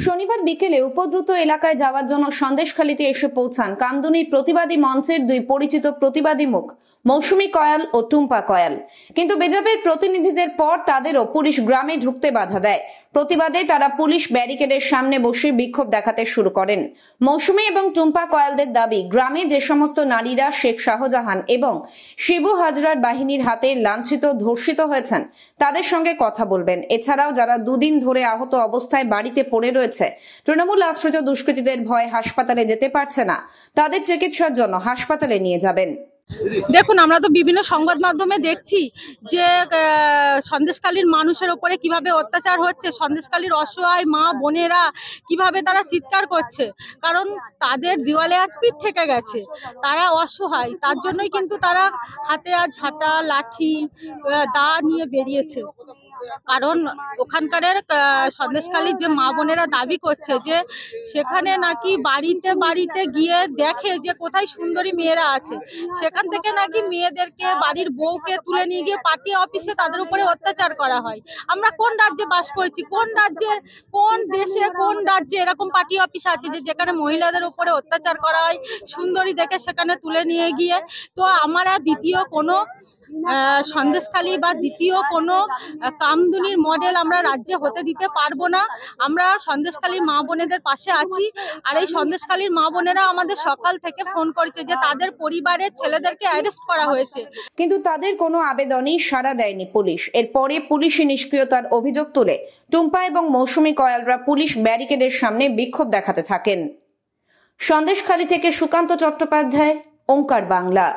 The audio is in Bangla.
শনিবার বিকেলে উপদ্রুত এলাকায় যাওয়ার জন্য সন্দেশখালীতে এসে পৌঁছান কামদুনির প্রতিবাদী মঞ্চের দুই পরিচিত প্রতিবাদী মুখ মৌসুমী কয়াল ও টুম্পা কয়াল। কিন্তু বেজাবের প্রতিনিধিদের পর তাদেরও পুলিশ গ্রামে ঢুকতে বাধা দেয়। প্রতিবাদে তারা পুলিশ ব্যারিকেডের সামনে বসে বিক্ষোভ দেখাতে শুরু করেন। মৌসুমী এবং টুম্পা কয়ালদের দাবি, গ্রামে যে সমস্ত নারীরা শেখ শাহজাহান এবং শিবু হাজরার বাহিনীর হাতে লাঞ্ছিত ধর্ষিত হয়েছেন তাদের সঙ্গে কথা বলবেন। এছাড়াও যারা দুদিন ধরে আহত অবস্থায় বাড়িতে পড়ে রয়েছে, তৃণমূল আশ্রিত দুষ্কৃতীদের ভয়ে হাসপাতালে যেতে পারছে না, তাদের চিকিৎসার জন্য হাসপাতালে নিয়ে যাবেন। দেখুন, আমরা তো বিভিন্ন সংবাদ মাধ্যমে দেখছি যে সন্দেশখালীর মানুষের উপরে কিভাবে অত্যাচার হচ্ছে, সন্দেশখালীর অসহায় মা বোনেরা কিভাবে তারা চিৎকার করছে, কারণ তাদের দেওয়ালে আজ পিঠ থেকে গেছে, তারা অসহায়। তার জন্যই কিন্তু তারা হাতে আজ ঝাঁটা লাঠি দা নিয়ে বেরিয়েছে। কারণ ওখানকার সন্দেশখালীর যে মা বোনেরা দাবি করছে যে সেখানে নাকি বাড়িতে বাড়িতে গিয়ে দেখে যে কোথায় সুন্দরী মেয়েরা আছে, সেখান থেকে নাকি মেয়েদেরকে, বাড়ির বউকে তুলে নিয়ে গিয়ে পার্টি অফিসে তাদের উপরে অত্যাচার করা হয়। আমরা কোন রাজ্যে বাস করছি, কোন রাজ্যে, কোন দেশে, কোন রাজ্যে এরকম পার্টি অফিস আছে যে যেখানে মহিলাদের উপরে অত্যাচার করা হয়, সুন্দরী দেখে সেখানে তুলে নিয়ে গিয়ে? তো আমরা দ্বিতীয় কোনো সন্দেশখালী বা দ্বিতীয় কোনো কামদুনির মডেল আমরা রাজ্যে হতে দিতে পারবো না। আমরা সন্দেশখালীর মা বোনেদের পাশে আছি। আর এই সন্দেশখালীর মা বোনেরা আমাদের সকাল থেকে ফোন করেছে যে তাদের পরিবারের ছেলেদেরকে অ্যারেস্ট করা হয়েছে, কিন্তু তাদের কোনো আবেদনেই সাড়া দেয়নি পুলিশ। এরপরে পুলিশি নিষ্ক্রিয়তার অভিযোগ তুলে টুম্পা এবং মৌসুমী কয়ালরা পুলিশ ব্যারিকেডের সামনে বিক্ষোভ দেখাতে থাকেন। সন্দেশখালী থেকে সুকান্ত চট্টোপাধ্যায়, ওঙ্কার বাংলা।